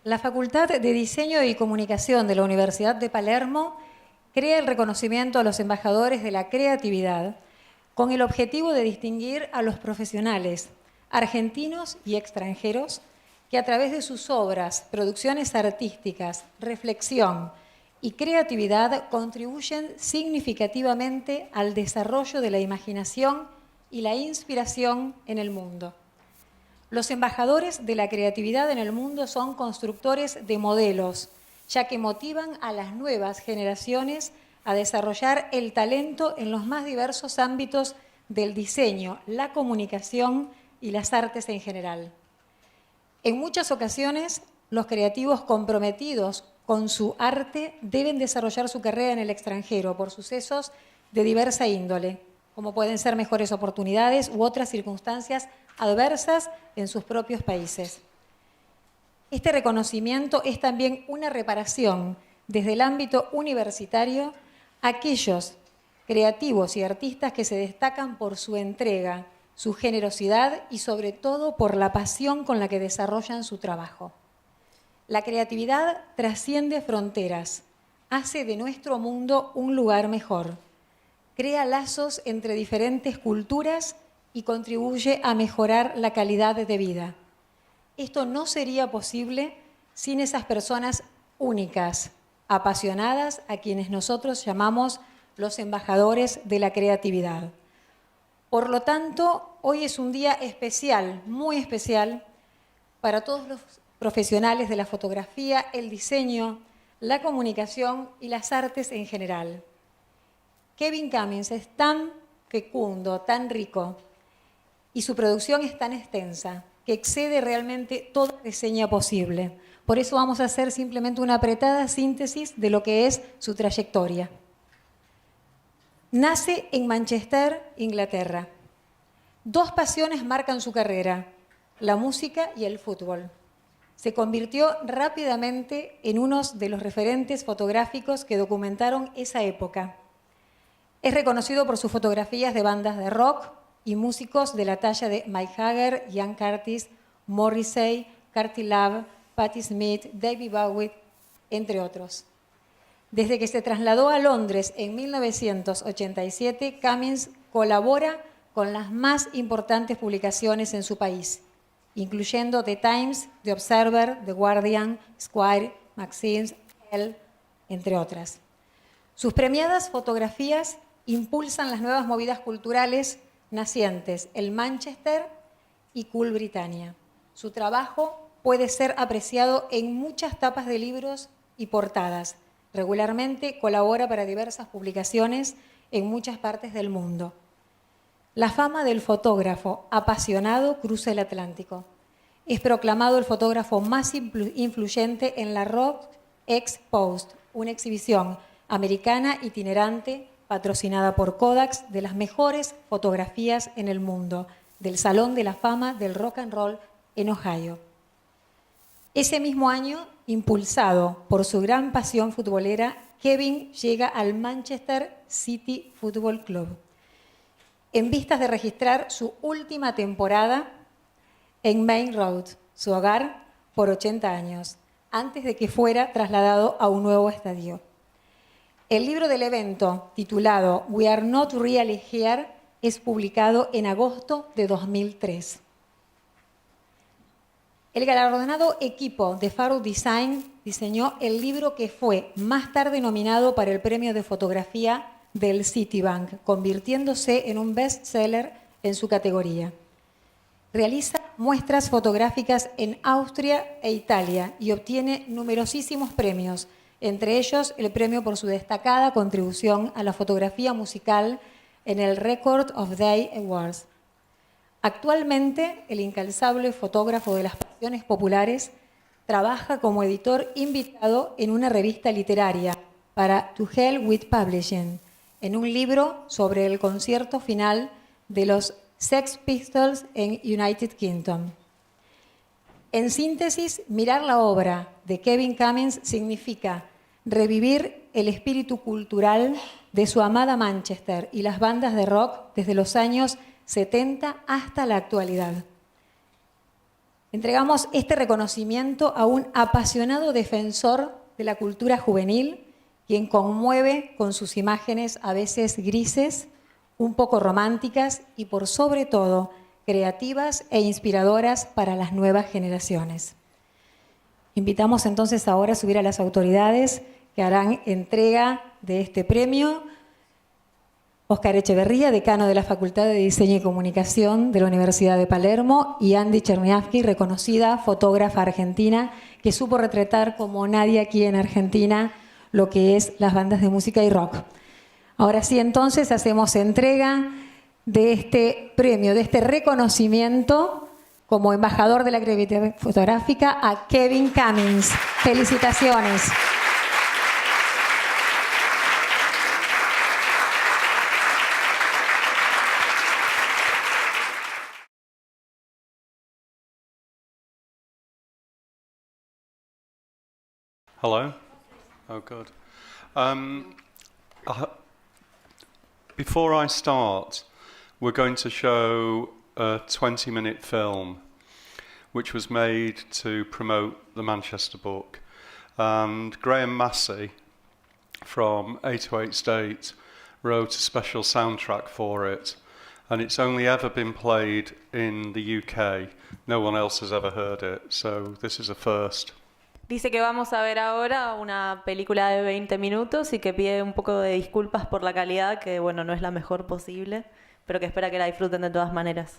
La Facultad de Diseño y Comunicación de la Universidad de Palermo crea el reconocimiento a los embajadores de la creatividad con el objetivo de distinguir a los profesionales argentinos y extranjeros que a través de sus obras, producciones artísticas, reflexión y creatividad contribuyen significativamente al desarrollo de la imaginación y la inspiración en el mundo. Los embajadores de la creatividad en el mundo son constructores de modelos, ya que motivan a las nuevas generaciones a desarrollar el talento en los más diversos ámbitos del diseño, la comunicación y las artes en general. En muchas ocasiones, los creativos comprometidos con su arte deben desarrollar su carrera en el extranjero por sucesos de diversa índole, como pueden ser mejores oportunidades u otras circunstancias adversas en sus propios países. Este reconocimiento es también una reparación desde el ámbito universitario a aquellos creativos y artistas que se destacan por su entrega, su generosidad y sobre todo por la pasión con la que desarrollan su trabajo. La creatividad trasciende fronteras, hace de nuestro mundo un lugar mejor, crea lazos entre diferentes culturas y contribuye a mejorar la calidad de vida. Esto no sería posible sin esas personas únicas, apasionadas, a quienes nosotros llamamos los embajadores de la creatividad. Por lo tanto, hoy es un día especial, muy especial, para todos los profesionales de la fotografía, el diseño, la comunicación y las artes en general. Cummins es tan fecundo, tan rico, y su producción es tan extensa que excede realmente toda reseña posible. Por eso vamos a hacer simplemente una apretada síntesis de lo que es su trayectoria. Nace en Manchester, Inglaterra. Dos pasiones marcan su carrera, la música y el fútbol. Se convirtió rápidamente en uno de los referentes fotográficos que documentaron esa época. Es reconocido por sus fotografías de bandas de rock y músicos de la talla de Mick Jagger, Ian Curtis, Morrissey, Courtney Love, Patti Smith, David Bowie, entre otros. Desde que se trasladó a Londres en 1987, Cummins colabora con las más importantes publicaciones en su país, incluyendo The Times, The Observer, The Guardian, Esquire, Maxim, Elle, entre otras. Sus premiadas fotografías impulsan las nuevas movidas culturales nacientes en Manchester y Cool Britannia. Su trabajo puede ser apreciado en muchas tapas de libros y portadas. Regularmente colabora para diversas publicaciones en muchas partes del mundo. La fama del fotógrafo apasionado cruza el Atlántico. Es proclamado el fotógrafo más influyente en la Rock Exposed, una exhibición americana itinerante patrocinada por Kodak de las mejores fotografías en el mundo, del Salón de la Fama del Rock and Roll en Ohio. Ese mismo año, impulsado por su gran pasión futbolera, Kevin llega al Manchester City Football Club, en vistas de registrar su última temporada en Main Road, su hogar, por 80 años, antes de que fuera trasladado a un nuevo estadio. El libro del evento, titulado We Are Not Really Here, es publicado en agosto de 2003. El galardonado equipo de Faro Design diseñó el libro que fue más tarde nominado para el premio de fotografía del Citibank, convirtiéndose en un bestseller en su categoría. Realiza muestras fotográficas en Austria e Italia y obtiene numerosísimos premios, entre ellos el premio por su destacada contribución a la fotografía musical en el Record of Day Awards. Actualmente, el incansable fotógrafo de las pasiones populares trabaja como editor invitado en una revista literaria para To Hell with Publishing, en un libro sobre el concierto final de los Sex Pistols en United Kingdom. En síntesis, mirar la obra de Cummins significa revivir el espíritu cultural de su amada Manchester y las bandas de rock desde los años 70 hasta la actualidad. Entregamos este reconocimiento a un apasionado defensor de la cultura juvenil, quien conmueve con sus imágenes a veces grises, un poco románticas y por sobre todo creativas e inspiradoras para las nuevas generaciones. Invitamos entonces ahora a subir a las autoridades que harán entrega de este premio. Óscar Echeverría, decano de la Facultad de Diseño y Comunicación de la Universidad de Palermo, y Andy Cherniavsky, reconocida fotógrafa argentina, que supo retratar como nadie aquí en Argentina lo que es las bandas de música y rock. Ahora sí, entonces, hacemos entrega de este premio, de este reconocimiento como embajador de la creatividad fotográfica a Kevin Cummins. Felicitaciones. Hello? Oh, good. Before I start, we're going to show a 20-minute film which was made to promote the Manchester book. And Graham Massey from 808 State wrote a special soundtrack for it. And it's only ever been played in the UK. No one else has ever heard it, so this is a first. Dice que vamos a ver ahora una película de 20 minutos y que pide un poco de disculpas por la calidad, que bueno, no es la mejor posible, pero que espera que la disfruten de todas maneras.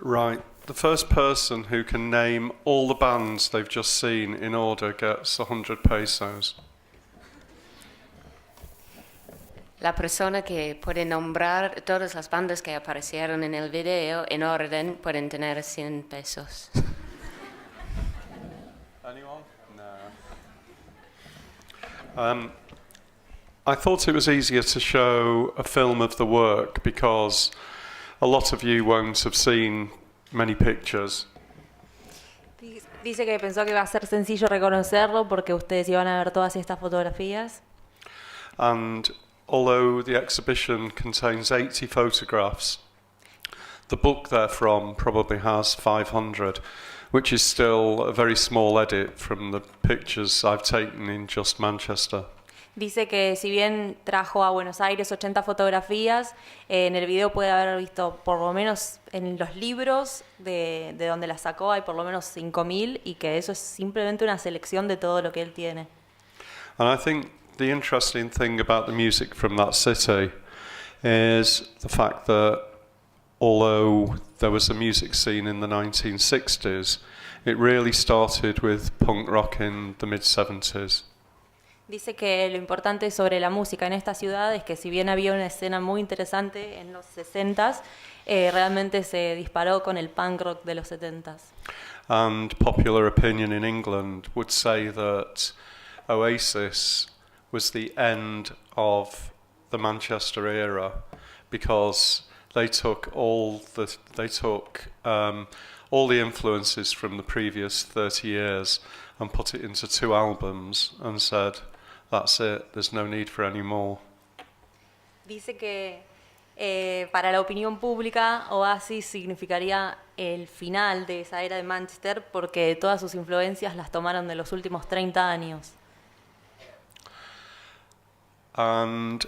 Right, the first person who can name all the bands they've just seen in order gets 100 pesos. La persona que puede nombrar todas las bandas que aparecieron en el video en orden pueden tener 100 pesos. Anyone? No. I thought it was easier to show a film of the work because a lot of you won't have seen many pictures. Dice que pensó que iba a ser sencillo reconocerlo porque ustedes iban a ver todas estas fotografías. And although the exhibition contains 80 photographs, the book they're from probably has 500, which is still a very small edit from the pictures I've taken in just Manchester. Dice que si bien trajo a Buenos Aires 80 fotografías, en el video puede haber visto por lo menos en los libros de donde las sacó hay por lo menos 5.000 y que eso es simplemente una selección de todo lo que él tiene. And I think the interesting thing about the music from that city is the fact that although there was a music scene in the 1960s, it really started with punk rock in the mid-70s. Dice que lo importante sobre la música en esta ciudad es que si bien había una escena muy interesante en los 60s, realmente se disparó con el punk rock de los 70s. And popular opinion in England would say that Oasis was the end of the Manchester era because they took all the influences from the previous 30 years and put it into 2 albums and said, that's it, there's no need for any more. Dice que para la opinión pública Oasis significaría el final de esa era de Manchester porque todas sus influencias las tomaron de los últimos 30 años. And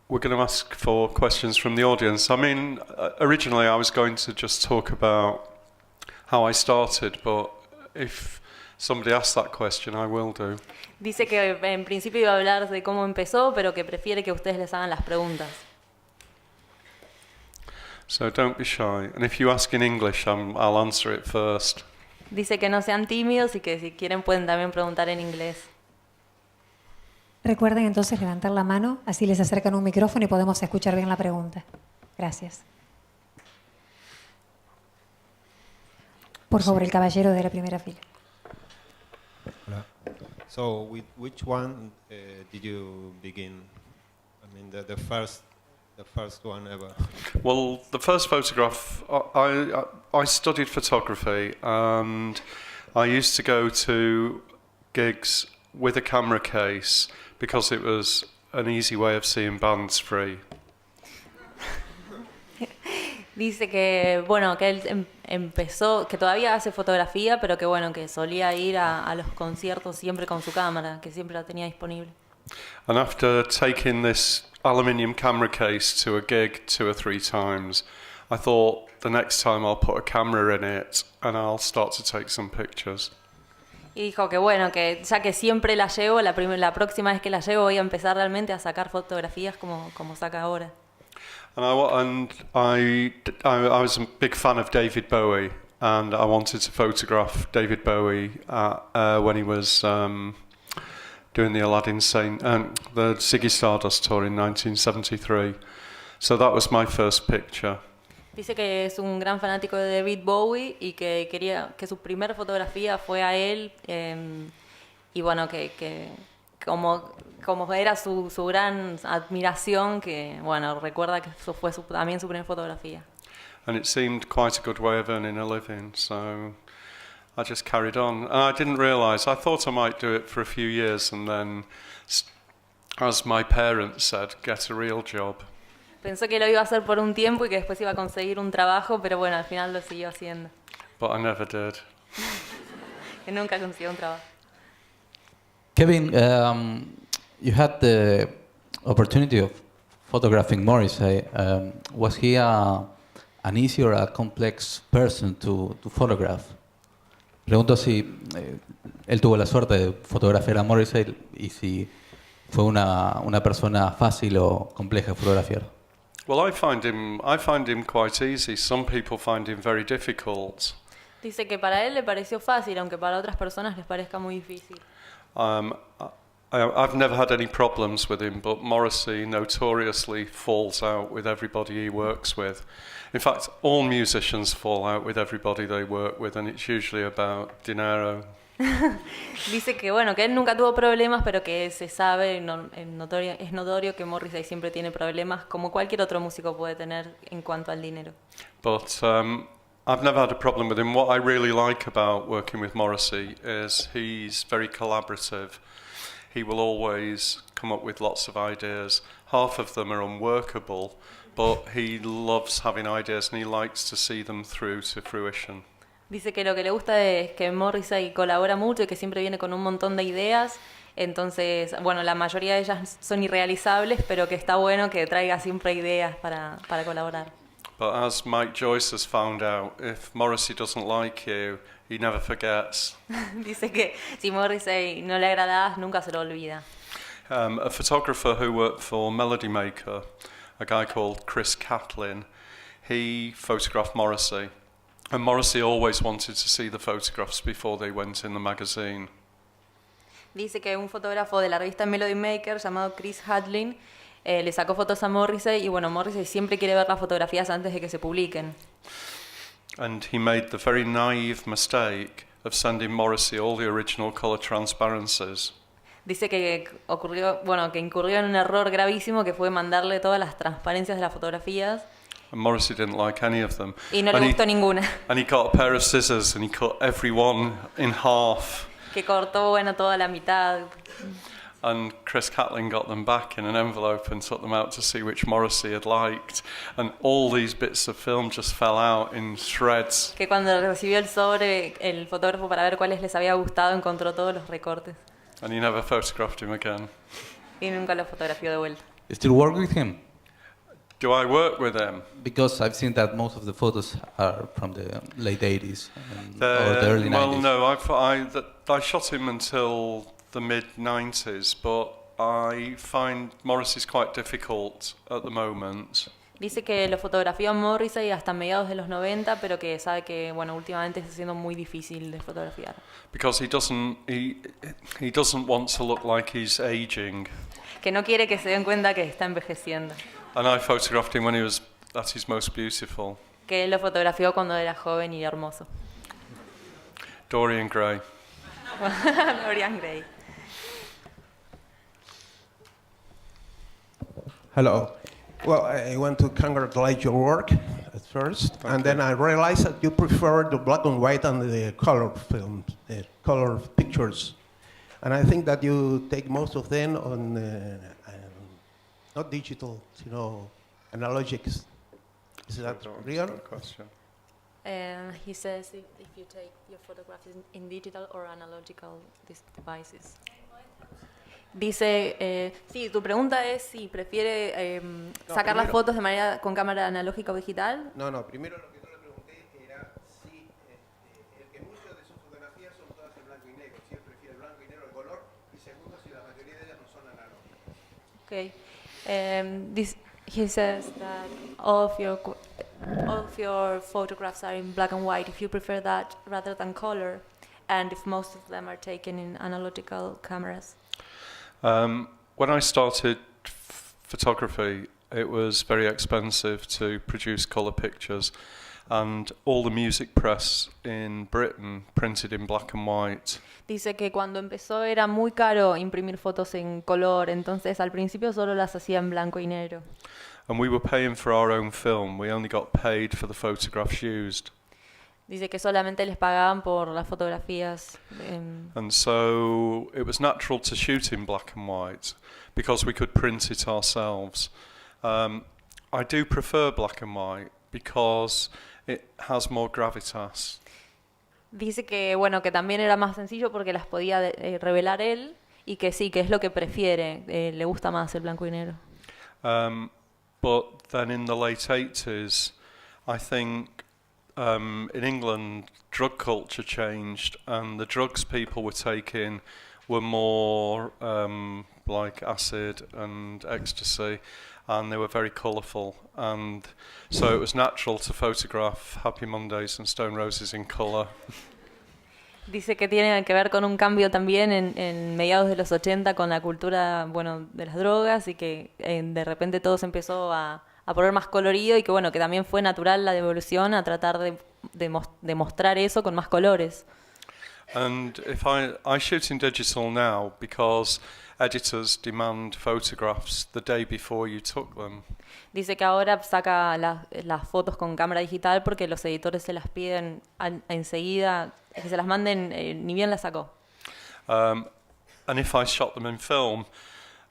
we're going to ask for questions from the audience. I mean, originally I was going to just talk about how I started, but if somebody asks that question, I will do. Dice que en principio iba a hablar de cómo empezó, pero que prefiere que ustedes les hagan las preguntas. So don't be shy. And if you ask in English, I'll answer it first. Dice que no sean tímidos y que si quieren pueden también preguntar en inglés. Recuerden entonces levantar la mano, así les acercan un micrófono y podemos escuchar bien la pregunta. Gracias. Por favor, el caballero de la primera fila. Hola. So, with which one did you begin? I mean, the first one ever. Well, the first photograph, I studied photography, and I used to go to gigs with a camera case because it was an easy way of seeing bands free. Dice que, bueno, que él empezó, que todavía hace fotografía, pero que bueno, que solía ir a los conciertos siempre con su cámara, que siempre la tenía disponible. And after taking this aluminium camera case to a gig 2 or 3 times, I thought the next time I'll put a camera in it and I'll start to take some pictures. Y dijo que bueno, que ya que siempre la llevo, la próxima vez que la llevo voy a empezar realmente a sacar fotografías como saca ahora. And I was a big fan of David Bowie, and I wanted to photograph David Bowie when he was doing the the Ziggy Stardust tour in 1973. So that was my first picture. Dice que es un gran fanático de David Bowie y que quería que su primera fotografía fue a él y bueno, que como era su gran admiración, que bueno, recuerda que eso fue también su primera fotografía. And it seemed quite a good way of earning a living, so I just carried on. And I didn't realise, I thought I might do it for a few years and then, as my parents said, get a real job. Pensó que lo iba a hacer por un tiempo y que después iba a conseguir un trabajo, pero bueno, al final lo siguió haciendo. But I never did. Que nunca consiguió un trabajo. Kevin, you had the opportunity of photographing Morrissey. Was he an easy or a complex person to photograph? Pregunto si él tuvo la suerte de fotografiar a Morrissey y si fue una persona fácil o compleja de fotografiar. Well, I find him quite easy. Some people find him very difficult. Dice que para él le pareció fácil, aunque para otras personas les parezca muy difícil. I've never had any problems with him, but Morrissey notoriously falls out with everybody he works with. In fact, all musicians fall out with everybody they work with, and it's usually about dinero. Dice que bueno, que él nunca tuvo problemas, pero que se sabe, es notorio que Morrissey siempre tiene problemas, como cualquier otro músico puede tener en cuanto al dinero. But I've never had a problem with him. What I really like about working with Morrissey is he's very collaborative. He will always come up with lots of ideas. Half of them are unworkable, but he loves having ideas and he likes to see them through to fruition. Dice que lo que le gusta es que Morrissey colabora mucho y que siempre viene con un montón de ideas. Entonces, bueno, la mayoría de ellas son irrealizables, pero que está bueno que traiga siempre ideas para colaborar. But as Mike Joyce has found out, if Morrissey doesn't like you, he never forgets. Dice que si Morrissey no le agradas, nunca se lo olvida. A photographer who worked for Melody Maker, a guy called Chris Catlin, he photographed Morrissey. And Morrissey always wanted to see the photographs before they went in the magazine. Dice que un fotógrafo de la revista Melody Maker llamado Chris Hadlin le sacó fotos a Morrissey y bueno, Morrissey siempre quiere ver las fotografías antes de que se publiquen. And he made the very naive mistake of sending Morrissey all the original color transparencies. Dice que incurrió en un error gravísimo que fue mandarle todas las transparencias de las fotografías. And Morrissey didn't like any of them. Y no le gustó ninguna. And he got a pair of scissors and he cut every one in half. Que cortó, toda la mitad. And Chris Catlin got them back in an envelope and took them out to see which Morrissey had liked. And all these bits of film just fell out in shreds. Que cuando recibió el sobre, el fotógrafo para ver cuáles les había gustado encontró todos los recortes. And he never photographed him again. Y nunca lo fotografió de vuelta. Still work with him? Do I work with him? Because I've seen that most of the photos are from the late 80s or the early 90s. Well, no, I shot him until the mid-90s, but I find Morris is quite difficult at the moment. Dice que lo fotografió a Morrissey hasta mediados de los 90, pero que sabe que bueno, últimamente está siendo muy difícil de fotografiar. Because he doesn't want to look like he's aging. Que no quiere que se den cuenta que está envejeciendo. And I photographed him when he was at his most beautiful. Que él lo fotografió cuando era joven y hermoso. Dorian Gray. Dorian Gray. Hello. Well, I want to congratulate your work at first, and then I realized that you prefer the black and white and the color films, the color pictures. And I think that you take most of them on, not digital, analogics. Is that real? Good question. He says if you take your photographs in digital or analogical devices. Dice, sí, tu pregunta es si prefiere sacar las fotos de manera con cámara analógica o digital. No, primero lo que yo le pregunté era si el que muchas de sus fotografías son todas en blanco y negro, si él prefiere el blanco y negro el color, y segundo, si la mayoría de ellas no son analógicas. Okay. He says that all of your photographs are in black and white, if you prefer that rather than color, and if most of them are taken in analogical cameras. When I started photography, it was very expensive to produce colour pictures, and all the music press in Britain printed in black and white. Dice que cuando empezó era muy caro imprimir fotos en color, entonces al principio solo las hacía en blanco y negro. And we were paying for our own film. We only got paid for the photographs used. Dice que solamente les pagaban por las fotografías. And so it was natural to shoot in black and white because we could print it ourselves. I do prefer black and white because it has more gravitas. Dice que bueno, que también era más sencillo porque las podía revelar él y que sí, que es lo que prefiere, le gusta más el blanco y negro. But then in the late 80s, I think in England, drug culture changed, and the drugs people were taking were more like acid and ecstasy, and they were very colourful. And so it was natural to photograph Happy Mondays and Stone Roses in colour. Dice que tiene que ver con un cambio también en mediados de los 80 con la cultura, bueno, de las drogas y que de repente todo se empezó a poner más colorido y que bueno, que también fue natural la devolución a tratar de mostrar eso con más colores. And if I shoot in digital now because editors demand photographs the day before you took them. Dice que ahora saca las fotos con cámara digital porque los editores se las piden enseguida, que se las manden, ni bien las sacó. And if I shot them in film,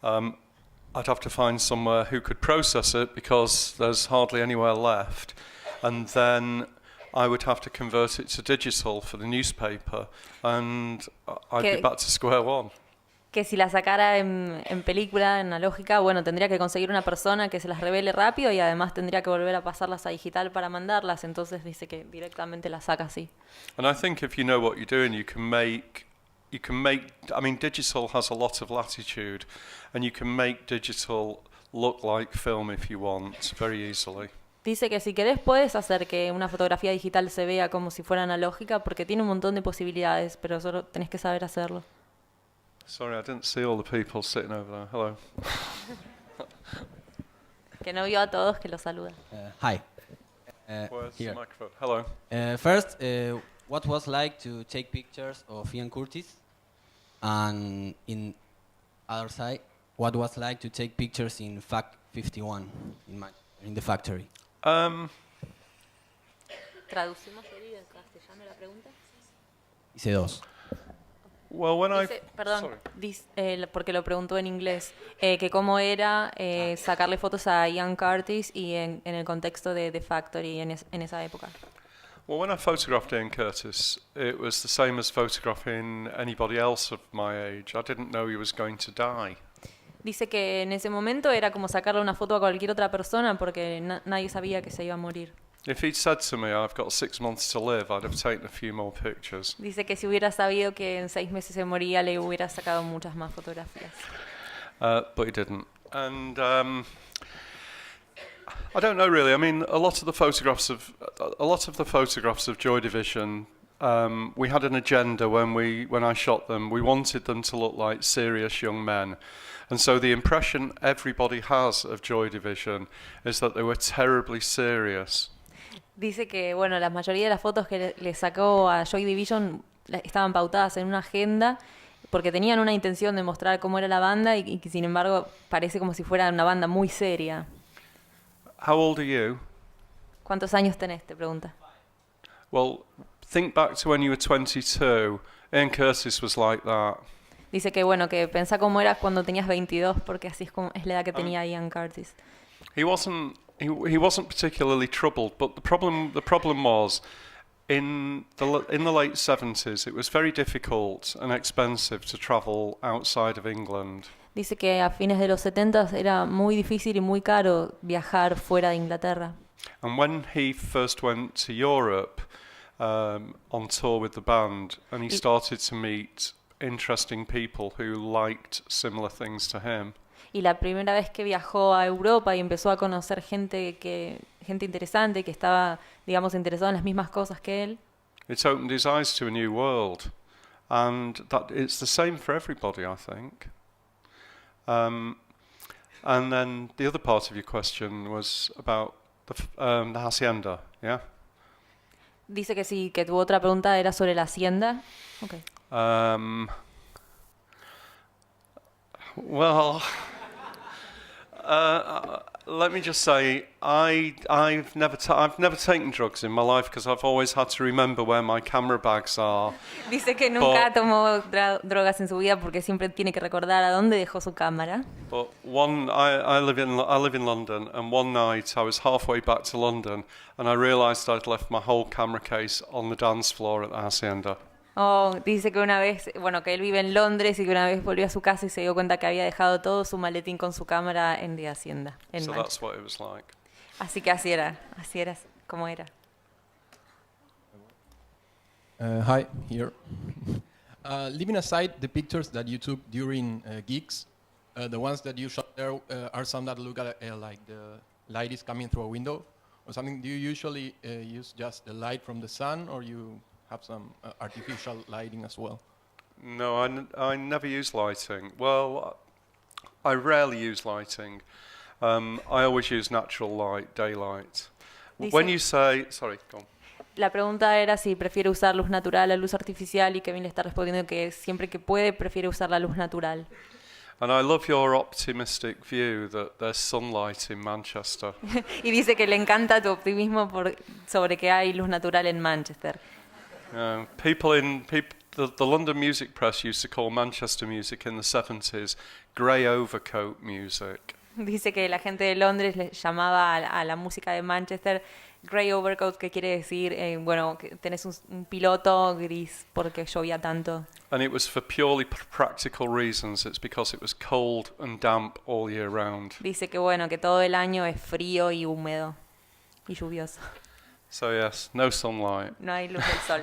I'd have to find somewhere who could process it because there's hardly anywhere left. And then I would have to convert it to digital for the newspaper, and I'd be back to square one. Que si la sacara en película, en analógica, bueno, tendría que conseguir una persona que se las revele rápido y además tendría que volver a pasarlas a digital para mandarlas, entonces dice que directamente las saca así. And I think if you know what you're doing, you can make, I mean, digital has a lot of latitude, and you can make digital look like film if you want, very easily. Dice que si querés puedes hacer que una fotografía digital se vea como si fuera analógica porque tiene un montón de posibilidades, pero solo tenés que saber hacerlo. Sorry, I didn't see all the people sitting over there. Hello. Que no vio a todos, que los saluda. Hi. Where's Here. the microphone? Hello. First, what was like to take pictures of Ian Curtis? And in other side, what was like to take pictures in Fac 51 in the factory? ¿Traducimos en castellano la pregunta? Hice dos. Well, when Dice, perdón, porque lo preguntó en inglés, que cómo era sacarle fotos a Ian Curtis y en el contexto de The Factory en esa época. Well, when I photographed Ian Curtis, it was the same as photographing anybody else of my age. I didn't know he was going to die. Dice que en ese momento era como sacarle una foto a cualquier otra persona porque nadie sabía que se iba a morir. If he'd said to me, I've got 6 months to live, I'd have taken a few more pictures. Dice que si hubiera sabido que en 6 meses se moría, le hubiera sacado muchas más fotografías. But he didn't. And I don't know really. I mean, a lot of the photographs of Joy Division, we had an agenda when I shot them. We wanted them to look like serious young men. And so the impression everybody has of Joy Division is that they were terribly serious. Dice que, bueno, la mayoría de las fotos que le sacó a Joy Division estaban pautadas en una agenda porque tenían una intención de mostrar cómo era la banda y que, sin embargo, parece como si fuera una banda muy seria. How old are you? ¿Cuántos años tenés? Te pregunta. Well, think back to when you were 22. Ian Curtis was like that. Dice que, bueno, que pensá cómo eras cuando tenías 22 porque así es la edad que tenía Ian Curtis. He wasn't particularly troubled, but the problem was in the late 70s it was very difficult and expensive to travel outside of England. Dice que a fines de los 70 era muy difícil y muy caro viajar fuera de Inglaterra. And when he first went to Europe on tour with the band, and he started to meet interesting people who liked similar things to him. Y la primera vez que viajó a Europa y empezó a conocer gente interesante que estaba, digamos, interesada en las mismas cosas que él. It's opened his eyes to a new world, and that it's the same for everybody, I think. And then the other part of your question was about the hacienda, yeah? Dice que sí, que tu otra pregunta era sobre la hacienda. Okay. Well, let me just say, I've never taken drugs in my life because I've always had to remember where my camera bags are. Dice que nunca tomó drogas en su vida porque siempre tiene que recordar a dónde dejó su cámara. But I live in London, and one night I was halfway back to London, and I realised I'd left my whole camera case on the dance floor at the hacienda. Oh, dice que una vez, bueno, que él vive en Londres y que una vez volvió a su casa y se dio cuenta que había dejado todo su maletín con su cámara en la hacienda. So that's what it was like. Así que así era como era. Hi, here. Leaving aside the pictures that you took during gigs, the ones that you shot there are some that look like the light is coming through a window or something. Do you usually use just the light from the sun, or you have some artificial lighting as well? No, I never use lighting. Well, I rarely use lighting. I always use natural light, daylight. When you say, sorry, go on. La pregunta era si prefiere usar luz natural o luz artificial, y Kevin le está respondiendo que siempre que puede prefiere usar la luz natural. And I love your optimistic view that there's sunlight in Manchester. Y dice que le encanta tu optimismo sobre que hay luz natural en Manchester. The London music press used to call Manchester music in the 70s grey overcoat music. Dice que la gente de Londres le llamaba a la música de Manchester grey overcoat, que quiere decir, bueno, que tenés un piloto gris porque llovía tanto. And it was for purely practical reasons. It's because it was cold and damp all year round. Dice que bueno, que todo el año es frío y húmedo y lluvioso. So yes, no sunlight. No hay luz del sol.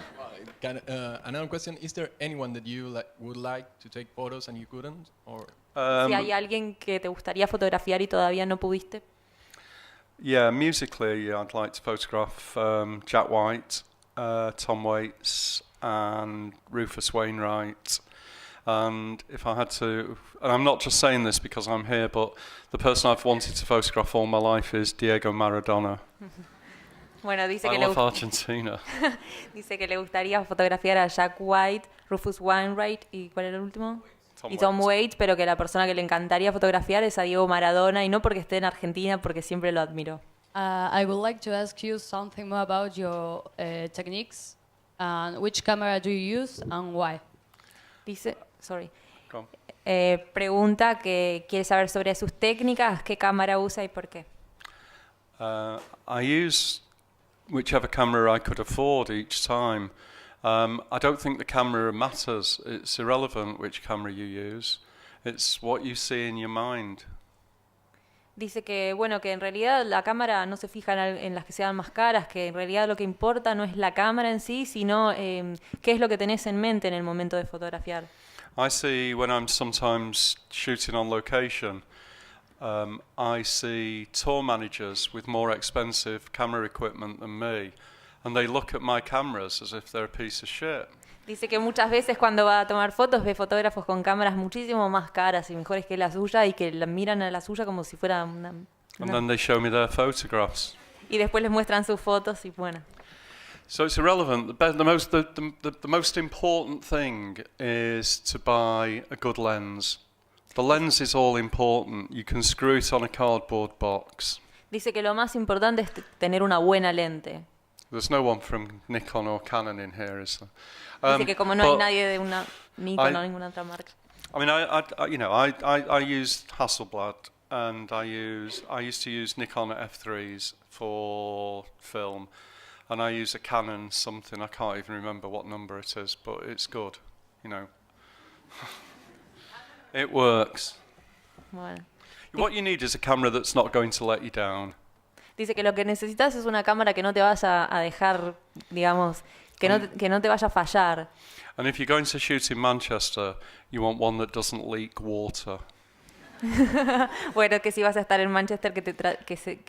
Another question: is there anyone that you would like to take photos and you couldn't, or? Si hay alguien que te gustaría fotografiar y todavía no pudiste. Yeah, musically, I'd like to photograph Jack White, Tom Waits, and Rufus Wainwright. And if I had to, and I'm not just saying this because I'm here, but the person I've wanted to photograph all my life is Diego Maradona. Bueno, dice I que love Argentina. Dice que le gustaría fotografiar a Jack White, Rufus Wainwright y ¿cuál era el último? Tom Waits, pero que la persona que le encantaría fotografiar es a Diego Maradona, y no porque esté en Argentina, porque siempre lo admiró. I would like to ask you something more about your techniques and which camera do you use and why. Dice, pregunta que quiere saber sobre sus técnicas, qué cámara usa y por qué. I use whichever camera I could afford each time. I don't think the camera matters. It's irrelevant which camera you use. It's what you see in your mind. Dice que, bueno, que en realidad la cámara no se fija en las que sean más caras, que en realidad lo que importa no es la cámara en sí, sino qué es lo que tenés en mente en el momento de fotografiar. I see when I'm sometimes shooting on location, I see tour managers with more expensive camera equipment than me, and they look at my cameras as if they're a piece of shit. Dice que muchas veces cuando va a tomar fotos ve fotógrafos con cámaras muchísimo más caras y mejores que la suya y que la miran a la suya como si fuera una... And then they show me their photographs. Y después les muestran sus fotos y bueno. So it's irrelevant. The most important thing is to buy a good lens. The lens is all important. You can screw it on a cardboard box. Dice que lo más importante es tener una buena lente. There's no one from Nikon or Canon in here, is there? Dice que como no hay nadie de una Nikon o ninguna otra marca. I mean, I used Hasselblad, and I used to use Nikon F3s for film, and I use a Canon something. I can't even remember what number it is, but it's good, you know. It works. Bueno. What you need is a camera that's not going to let you down. Dice que lo que necesitas es una cámara que no te vaya a dejar, digamos, que no te vaya a fallar. And if you're going to shoot in Manchester, you want one that doesn't leak water. Bueno, que si vas a estar en Manchester que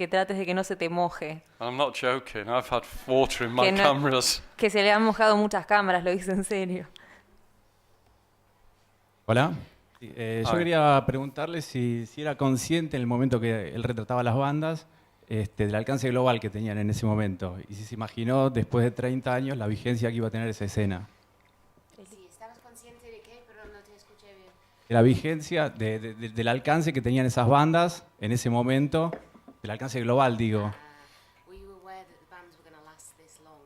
trates de que no se te moje. And I'm not joking. I've had water in my cameras. Que se le han mojado muchas cámaras, lo dice en serio. Hola. Yo quería preguntarle si era consciente en el momento que él retrataba las bandas del alcance global que tenían en ese momento y si se imaginó después de 30 años la vigencia que iba a tener esa escena. Sí, ¿estabas consciente de qué? Pero no te escuché bien. De la vigencia, del alcance que tenían esas bandas en ese momento, del alcance global, digo. Were you aware that the bands were going to last this long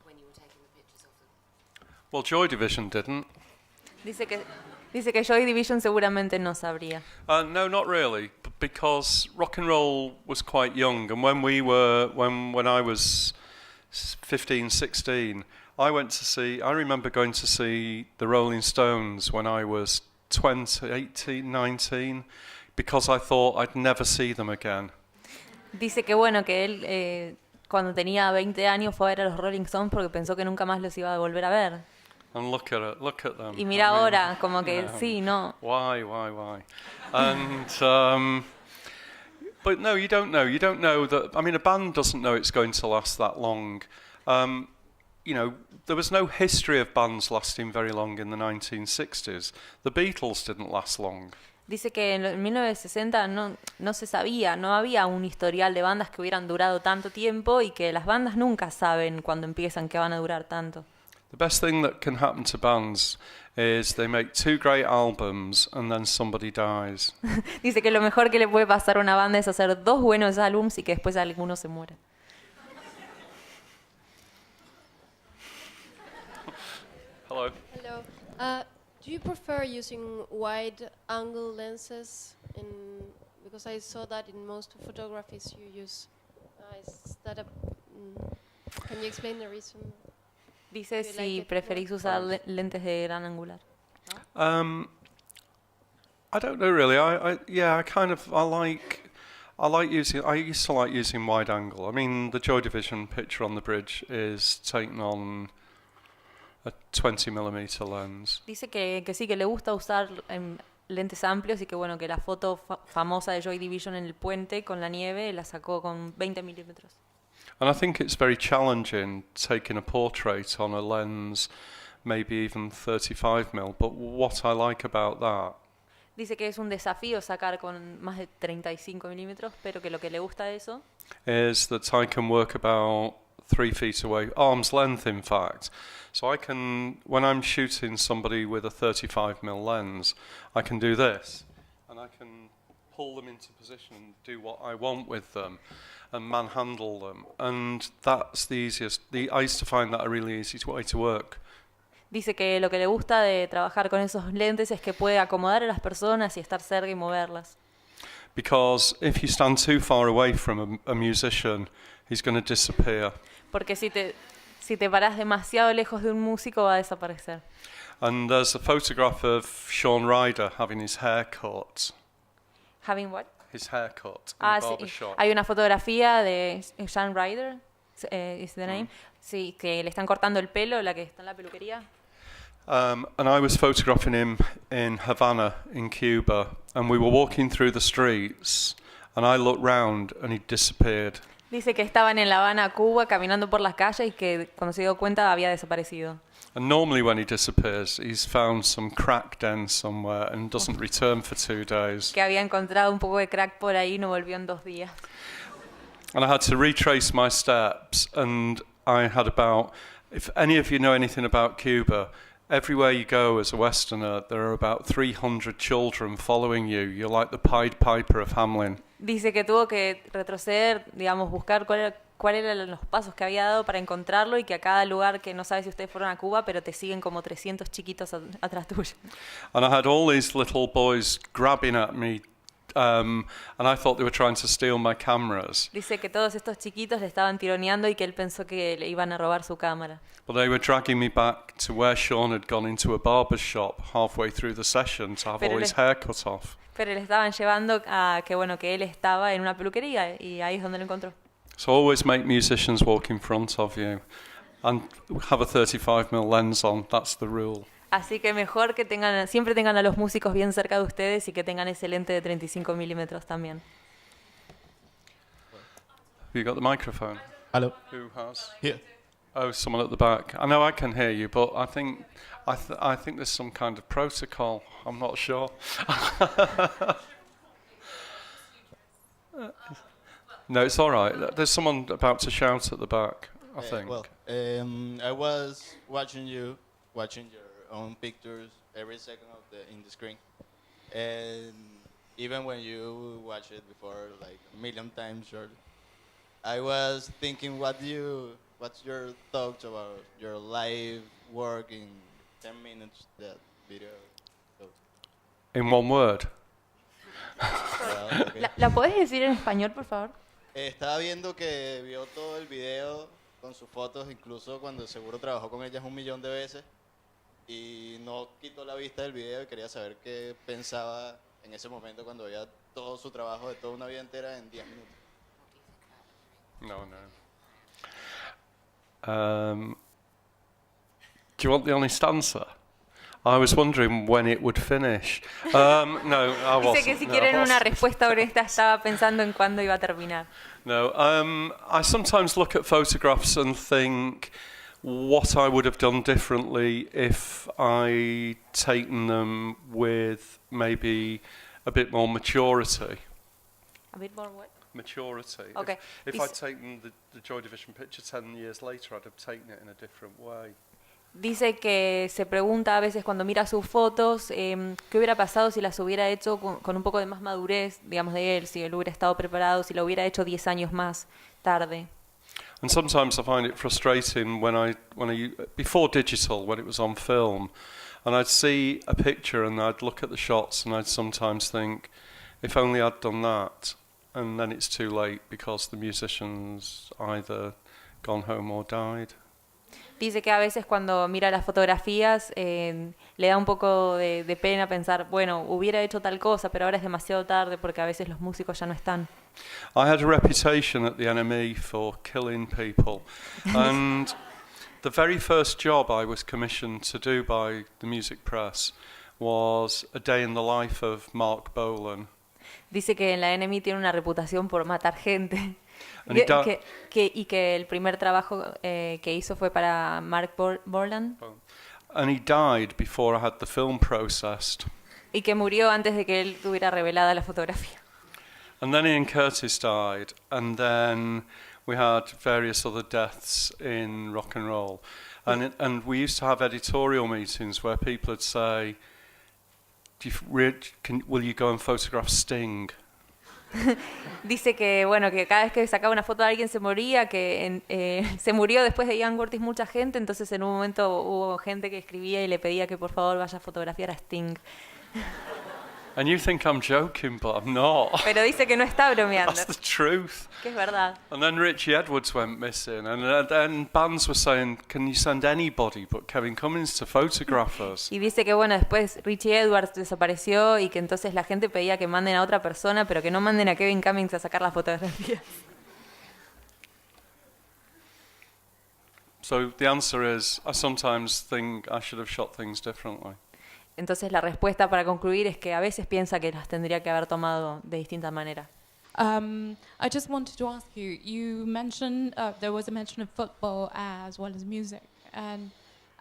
when you were taking the pictures of them? Well, Joy Division didn't. Dice que Joy Division seguramente no sabría. No, not really, because rock and roll was quite young, and when I was 15, 16, I remember going to see the Rolling Stones when I was 20, 18, 19, because I thought I'd never see them again. Dice que bueno, que él cuando tenía 20 años fue a ver a los Rolling Stones porque pensó que nunca más los iba a volver a ver. And look at them. Y mira ahora, como que sí, no. Why? And but no, you don't know. You don't know that. I mean, a band doesn't know it's going to last that long. You know, there was no history of bands lasting very long in the 1960s. The Beatles didn't last long. Dice que en 1960 no se sabía, no había un historial de bandas que hubieran durado tanto tiempo y que las bandas nunca saben cuando empiezan que van a durar tanto. The best thing that can happen to bands is they make 2 great albums and then somebody dies. Dice que lo mejor que le puede pasar a una banda es hacer 2 buenos álbums y que después alguno se muera. Hello. Hello. Do you prefer using wide-angle lenses? Because I saw that in most photographies you use. Can you explain the reason? Dice si preferís usar lentes de gran angular. I don't know really. I used to like using wide angle. I mean, the Joy Division picture on the bridge is taken on a 20mm lens. Dice que sí, que le gusta usar lentes amplios y que bueno, que la foto famosa de Joy Division en el puente con la nieve la sacó con 20mm. And I think it's very challenging taking a portrait on a lens, maybe even 35mm. But what I like about that Dice que es un desafío sacar con más de 35 milímetros, pero que lo que le gusta de eso is that I can work about 3 feet away, arm's length in fact. So I can, when I'm shooting somebody with a 35mm lens, I can do this, and I can pull them into position and do what I want with them, and manhandle them. And that's the easiest. I used to find that a really easy way to work. Dice que lo que le gusta de trabajar con esos lentes es que puede acomodar a las personas y estar cerca y moverlas. Because if you stand too far away from a musician, he's going to disappear. Porque si te paras demasiado lejos de un músico va a desaparecer. And there's a photograph of Sean Ryder having his hair cut. Having what? His hair cut in Ah, the sí. barber shop. Hay una fotografía de Sean Ryder, is the name. Sí, que le están cortando el pelo, la que está en la peluquería. And I was photographing him in Havana, in Cuba, and we were walking through the streets, and I looked round and he'd disappeared. Dice que estaban en La Habana, Cuba, caminando por las calles y que cuando se dio cuenta había desaparecido. And normally when he disappears, he's found some crack den somewhere and doesn't return for 2 days. Que había encontrado un poco de crack por ahí y no volvió en 2 días. And I had to retrace my steps, and I had about, if any of you know anything about Cuba, everywhere you go as a Westerner, there are about 300 children following you. You're like the Pied Piper of Hamelin. Dice que tuvo que retroceder, digamos, buscar cuáles eran los pasos que había dado para encontrarlo y que a cada lugar, que no sabes si ustedes fueron a Cuba, pero te siguen como 300 chiquitos atrás tuyo. And I had all these little boys grabbing at me, and I thought they were trying to steal my cameras. Dice que todos estos chiquitos le estaban tironeando y que él pensó que le iban a robar su cámara. But they were dragging me back to where Sean had gone into a barber shop halfway through the session to have all his hair cut off. Pero le estaban llevando a que, bueno, que él estaba en una peluquería y ahí es donde lo encontró. So always make musicians walk in front of you and have a 35mm lens on. That's the rule. Así que mejor que siempre tengan a los músicos bien cerca de ustedes y que tengan ese lente de 35 milímetros también. Have you got the microphone? Hello. Who has? Here. Oh, someone at the back. I know I can hear you, but I think there's some kind of protocol. I'm not sure. No, it's all right. There's someone about to shout at the back, I think. I was watching your own pictures every second in the screen, and even when you watch it before, like a million times, I was thinking, what's your thoughts about your live work in 10 minutes, that video? So. In one word. Okay. ¿La podés decir en español, por favor? Estaba viendo que vio todo el video con sus fotos, incluso cuando seguro trabajó con ellas 1 millón de veces, y no quitó la vista del video y quería saber qué pensaba en ese momento cuando veía todo su trabajo de toda una vida entera en 10 minutos. No. Do you want the honest answer? I was wondering when it would finish. No, I wasn't. Dice que si quieren una respuesta honesta, estaba pensando en cuándo iba a terminar. No, I sometimes look at photographs and think what I would have done differently if I'd taken them with maybe a bit more maturity. A bit more what? Maturity. Okay. If I'd taken the Joy Division picture 10 years later, I'd have taken it in a different way. Dice que se pregunta a veces cuando mira sus fotos qué hubiera pasado si las hubiera hecho con un poco de más madurez, digamos, de él, si él hubiera estado preparado, si lo hubiera hecho 10 años más tarde. And sometimes I find it frustrating when I before digital, when it was on film, and I'd see a picture and I'd look at the shots and I'd sometimes think, if only I'd done that, and then it's too late because the musician's either gone home or died. Dice que a veces cuando mira las fotografías le da un poco de pena pensar, bueno, hubiera hecho tal cosa, pero ahora es demasiado tarde porque a veces los músicos ya no están. I had a reputation at the NME for killing people, and the very first job I was commissioned to do by the music press was a day in the life of Mark Bolan. Dice que en la NME tiene una reputación por matar gente. Y que el primer trabajo que hizo fue para Mark Bolan. And he died before I had the film processed. Y que murió antes de que él tuviera revelada la fotografía. And then Ian Curtis died, and we had various other deaths in rock and roll. And we used to have editorial meetings where people would say, will you go and photograph Sting? Dice que bueno, que cada vez que sacaba una foto de alguien se moría, que se murió después de Ian Curtis mucha gente, entonces en un momento hubo gente que escribía y le pedía que por favor vaya a fotografiar a Sting. And you think I'm joking, but I'm not. Pero dice que no está bromeando, That's the truth. que es verdad. And then Richie Edwards went missing, and then bands were saying, "Can you send anybody but Kevin Cummins to photograph us?" Y dice que bueno, después Richie Edwards desapareció y que entonces la gente pedía que manden a otra persona, pero que no manden a Kevin Cummins a sacar las fotografías. So the answer is, I sometimes think I should have shot things differently. Entonces la respuesta para concluir es que a veces piensa que las tendría que haber tomado de distinta manera. I just wanted to ask you, you mentioned, there was a mention of football as well as music, and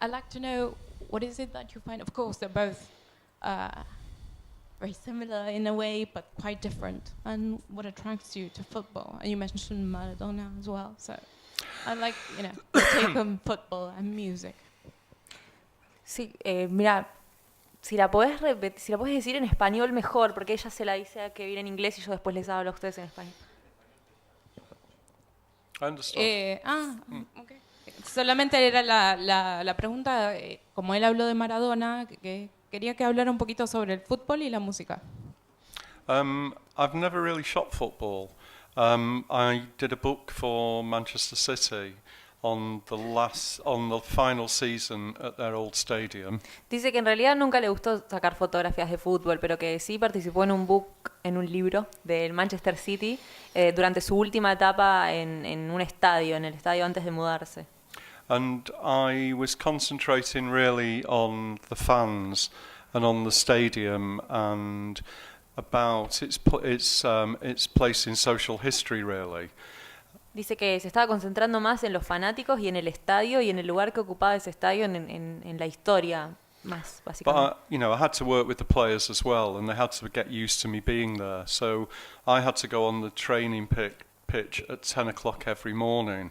I'd like to know what is it that you find, of course they're both very similar in a way, but quite different, and what attracts you to football? And you mentioned Maradona as well, so I'd like, you know, to take on football and music. Sí, mira, si la podés decir en español mejor, porque ella se la dice a Kevin en inglés y yo después les hablo a ustedes en español. I understand. Okay. Solamente era la pregunta, como él habló de Maradona, que quería que hablara un poquito sobre el fútbol y la música. I've never really shot football. I did a book for Manchester City on the final season at their old stadium. Dice que en realidad nunca le gustó sacar fotografías de fútbol, pero que sí participó en un libro del Manchester City durante su última etapa en un estadio, en el estadio antes de mudarse. And I was concentrating really on the fans and on the stadium and about its place in social history, really. Dice que se estaba concentrando más en los fanáticos y en el estadio y en el lugar que ocupaba ese estadio en la historia más, básicamente. But I had to work with the players as well, and they had to get used to me being there. So I had to go on the training pitch at 10 o'clock every morning.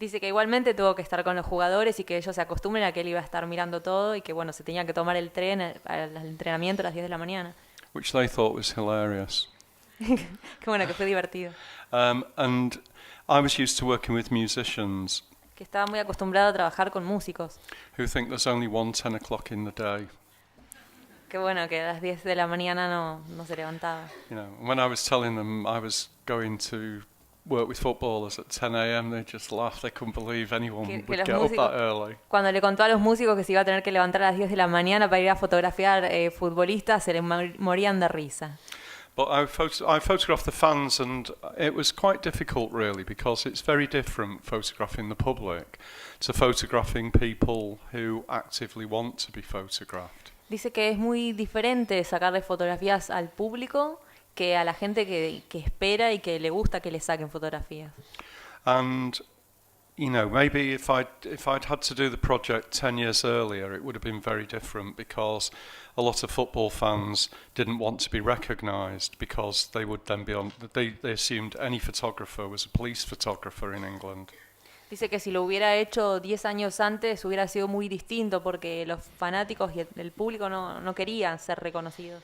Dice que igualmente tuvo que estar con los jugadores y que ellos se acostumbren a que él iba a estar mirando todo y que bueno, se tenía que tomar el tren al entrenamiento a las 10 de la mañana. Which they thought was hilarious. Qué bueno, que fue divertido. And I was used to working with musicians. Que estaba muy acostumbrado a trabajar con músicos. Who think there's only one 10 o'clock in the day. Qué bueno que a las 10 de la mañana no se levantaba. When I was telling them I was going to work with footballers at 10 a.m., they just laughed. They couldn't believe anyone would get up that early. Cuando le contó a los músicos que se iba a tener que levantar a las 10 de la mañana para ir a fotografiar futbolistas, se le morían de risa. But I photographed the fans, and it was quite difficult, really, because it's very different photographing the public to photographing people who actively want to be photographed. Dice que es muy diferente sacarle fotografías al público que a la gente que espera y que le gusta que le saquen fotografías. And maybe if I'd had to do the project 10 years earlier, it would have been very different, because a lot of football fans didn't want to be recognised because they would then be they assumed any photographer was a police photographer in England. Dice que si lo hubiera hecho 10 años antes hubiera sido muy distinto porque los fanáticos y el público no querían ser reconocidos.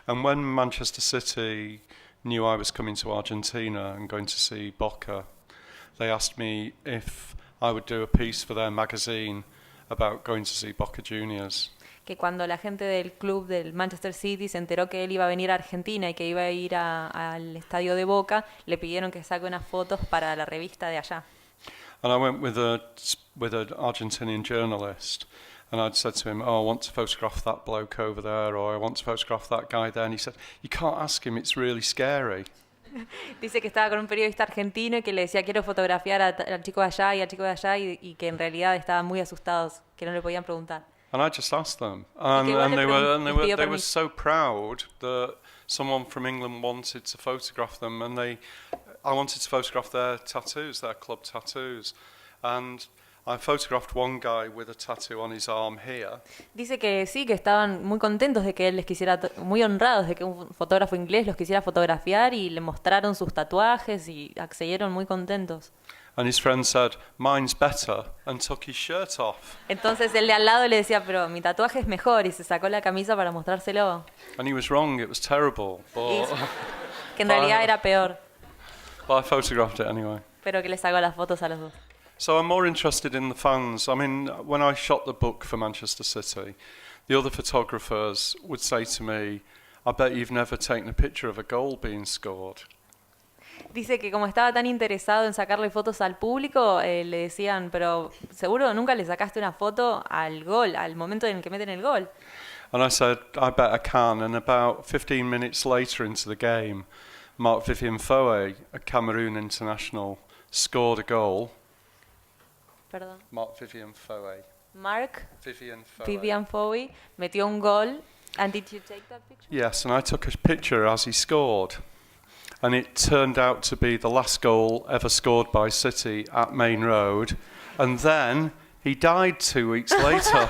And when Manchester City knew I was coming to Argentina and going to see Boca, they asked me if I would do a piece for their magazine about going to see Boca Juniors. Que cuando la gente del club del Manchester City se enteró que él iba a venir a Argentina y que iba a ir al estadio de Boca, le pidieron que saque unas fotos para la revista de allá. And I went with an Argentinian journalist, and I'd said to him, "Oh, I want to photograph that bloke over there, or I want to photograph that guy there." And he said, "You can't ask him; it's really scary." Dice que estaba con un periodista argentino y que le decía quiero fotografiar al chico de allá y al chico de allá y que en realidad estaban muy asustados, que no le podían preguntar. And I just asked them, and they were so proud that someone from England wanted to photograph them, and I wanted to photograph their tattoos, their club tattoos, and I photographed one guy with a tattoo on his arm here. Dice que sí, que estaban muy contentos de que él les quisiera, muy honrados de que un fotógrafo inglés los quisiera fotografiar y le mostraron sus tatuajes y accedieron muy contentos. And his friend said, "Mine's better," and took his shirt off. Entonces el de al lado le decía, pero mi tatuaje es mejor, y se sacó la camisa para mostrárselo. And he was wrong, it was terrible. But que en realidad era peor. But I photographed it anyway. Pero que le sacó las fotos a los dos. So I'm more interested in the fans. I mean, when I shot the book for Manchester City, the other photographers would say to me, I bet you've never taken a picture of a goal being scored. Dice que como estaba tan interesado en sacarle fotos al público, le decían, pero seguro nunca le sacaste una foto al gol, al momento en el que meten el gol. And I said, I bet I can. And about 15 minutes later into the game, Marc-Vivien Foé, a Cameroon international, scored a goal. Perdón. Marc-Vivien Foé. Marc-Vivien Foé metió un gol. And did you take that picture? Yes, and I took a picture as he scored. And it turned out to be the last goal ever scored by City at Main Road. And then he died 2 weeks later.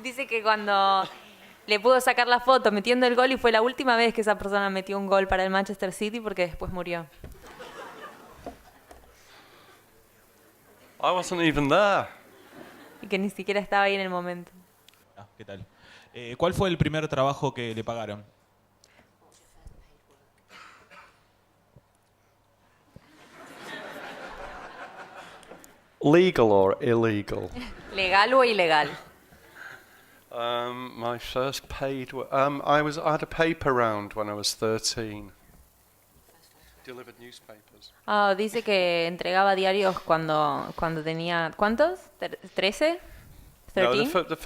Dice que cuando le pudo sacar la foto metiendo el gol y fue la última vez que esa persona metió un gol para el Manchester City porque después murió. I wasn't even there. Y que ni siquiera estaba ahí en el momento. ¿Qué tal? ¿Cuál fue el primer trabajo que le pagaron? Legal or illegal? ¿Legal o ilegal? My first paid... I had a paper round when I was 13. Delivered newspapers. Dice que entregaba diarios cuando tenía... ¿Cuántos? ¿13? ¿13? No, the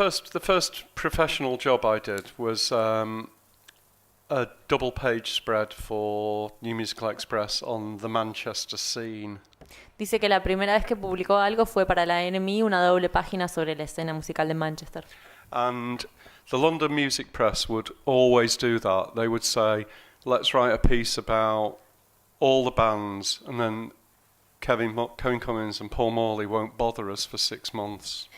first professional job I did was a double-page spread for New Musical Express on the Manchester scene. Dice que la primera vez que publicó algo fue para la NME, una doble página sobre la escena musical de Manchester. And the London Music Press would always do that. They would say, let's write a piece about all the bands, and then Kevin Cummins and Paul Morley won't bother us for 6 months.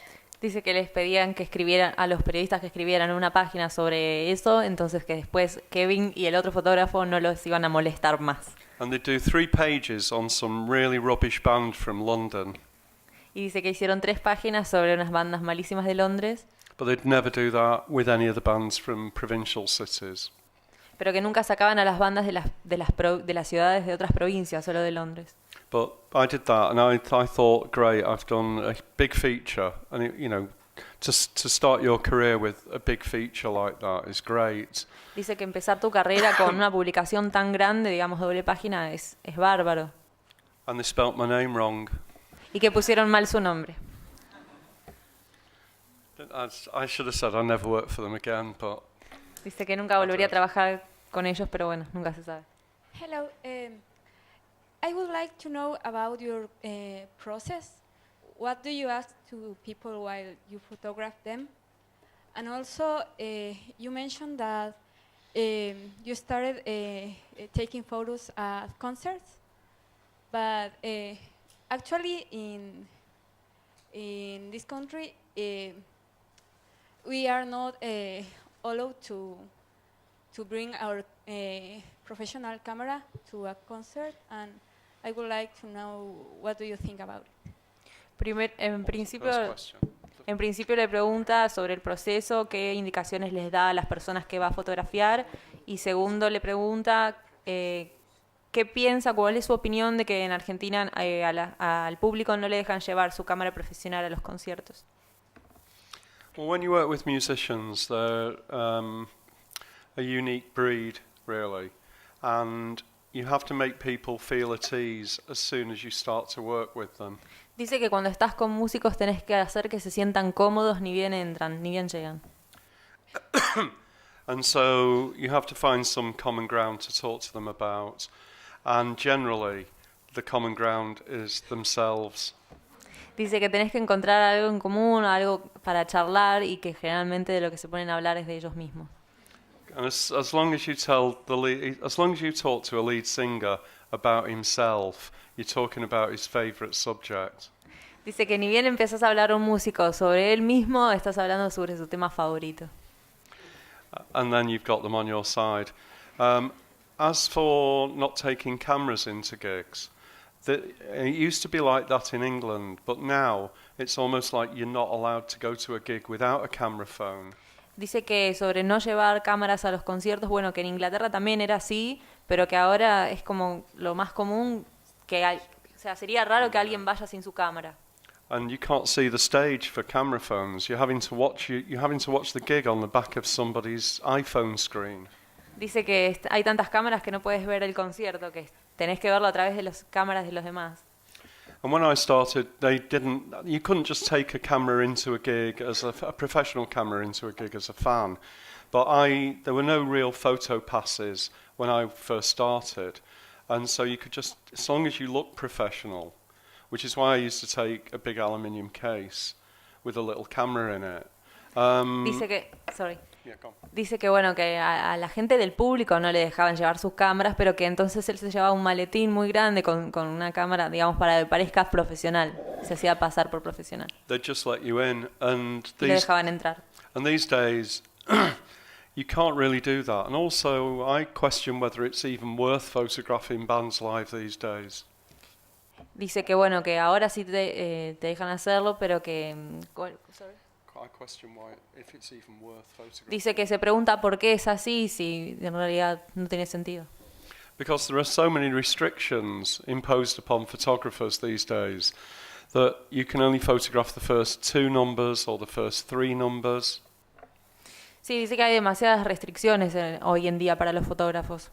Dice que les pedían que escribieran, a los periodistas que escribieran una página sobre eso, entonces que después Kevin y el otro fotógrafo no los iban a molestar más. And they'd do 3 pages on some really rubbish band from London. Y dice que hicieron 3 páginas sobre unas bandas malísimas de Londres. But they'd never do that with any of the bands from provincial cities. Pero que nunca sacaban a las bandas de las ciudades de otras provincias, solo de Londres. But I did that, and I thought, great, I've done a big feature, and it, you know, to start your career with a big feature like that is great. Dice que empezar tu carrera con una publicación tan grande, digamos doble página, es bárbaro. And they spelt my name wrong. Y que pusieron mal su nombre. I should have said I never work for them again, but... Dice que nunca volvería a trabajar con ellos, pero bueno, nunca se sabe. Hello, I would like to know about your process. What do you ask to people while you photograph them? And also, you mentioned that you started taking photos at concerts, but actually in this country, we are not allowed to bring our professional camera to a concert, and I would like to know what do you think about it. En principio le pregunta sobre el proceso, qué indicaciones les da a las personas que va a fotografiar, y segundo le pregunta qué piensa, cuál es su opinión de que en Argentina al público no le dejan llevar su cámara profesional a los conciertos. Well, when you work with musicians, they're a unique breed, really, and you have to make people feel at ease as soon as you start to work with them. Dice que cuando estás con músicos tenés que hacer que se sientan cómodos, ni bien entran, ni bien llegan. And so you have to find some common ground to talk to them about, and generally the common ground is themselves. Dice que tenés que encontrar algo en común, algo para charlar, y que generalmente de lo que se ponen a hablar es de ellos mismos. And as long as you as long as you talk to a lead singer about himself, you're talking about his favorite subject. Dice que ni bien empezás a hablar a un músico sobre él mismo, estás hablando sobre su tema favorito. And then you've got them on your side. As for not taking cameras into gigs, it used to be like that in England, but now it's almost like you're not allowed to go to a gig without a camera phone. Dice que sobre no llevar cámaras a los conciertos, bueno, que en Inglaterra también era así, pero que ahora es como lo más común, que o sea, sería raro que alguien vaya sin su cámara. and you can't see the stage for camera phones. You're having to watch the gig on the back of somebody's iPhone screen. Dice que hay tantas cámaras que no puedes ver el concierto, que tenés que verlo a través de las cámaras de los demás. And when I started, you couldn't just take a camera into a gig as a professional camera into a gig as a fan. But there were no real photo passes when I first started. And so you could just, as long as you look professional, which is why I used to take a big aluminium case with a little camera in it. Dice que bueno, que a la gente del público no le dejaban llevar sus cámaras, pero que entonces él se llevaba un maletín muy grande con una cámara, digamos, para que parezca profesional. Se hacía pasar por profesional. They'd just let you in, and le dejaban entrar. And these days, you can't really do that. And also, I question whether it's even worth photographing bands live these days. Dice que bueno, que ahora sí te dejan hacerlo, pero que... Dice que se pregunta por qué es así, si en realidad no tiene sentido. Because there are so many restrictions imposed upon photographers these days that you can only photograph the first 2 numbers or the first 3 numbers. Sí, dice que hay demasiadas restricciones hoy en día para los fotógrafos.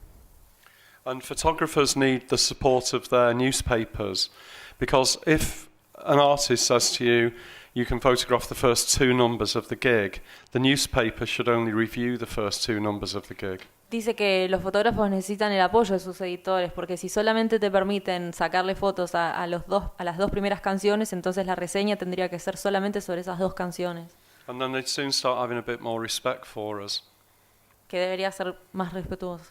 And photographers need the support of their newspapers, because if an artist says to you, you can photograph the first 2 numbers of the gig, the newspaper should only review the first 2 numbers of the gig. Dice que los fotógrafos necesitan el apoyo de sus editores, porque si solamente te permiten sacarle fotos a las 2 primeras canciones, entonces la reseña tendría que ser solamente sobre esas 2 canciones. And then they'd soon start having a bit more respect for us. Que debería ser más respetuoso.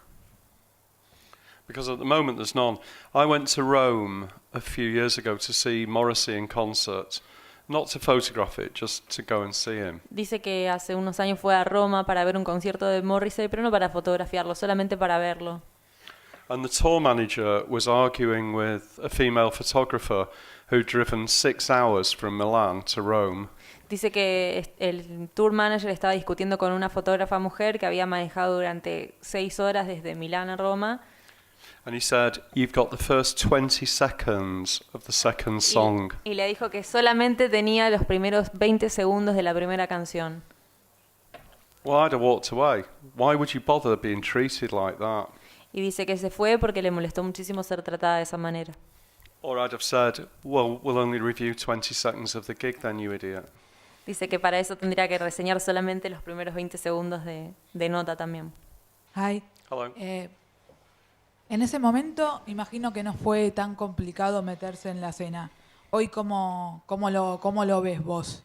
Because at the moment there's none. I went to Rome a few years ago to see Morrissey in concert. Not to photograph it, just to go and see him. Dice que hace unos años fue a Roma para ver un concierto de Morrissey, pero no para fotografiarlo, solamente para verlo. And the tour manager was arguing with a female photographer who'd driven 6 hours from Milan to Rome. Dice que el tour manager estaba discutiendo con una fotógrafa mujer que había manejado durante 6 horas desde Milán a Roma. And he said, "You've got the first 20 seconds of the second song." Y le dijo que solamente tenía los primeros 20 segundos de la primera canción. Well, I'd have walked away. Why would you bother being treated like that? Y dice que se fue porque le molestó muchísimo ser tratada de esa manera. Or I'd have said, "Well, we'll only review 20 seconds of the gig then, you idiot." Dice que para eso tendría que reseñar solamente los primeros 20 segundos de nota también. Hi. Hello. En ese momento, imagino que no fue tan complicado meterse en la escena. Hoy, ¿cómo lo ves vos?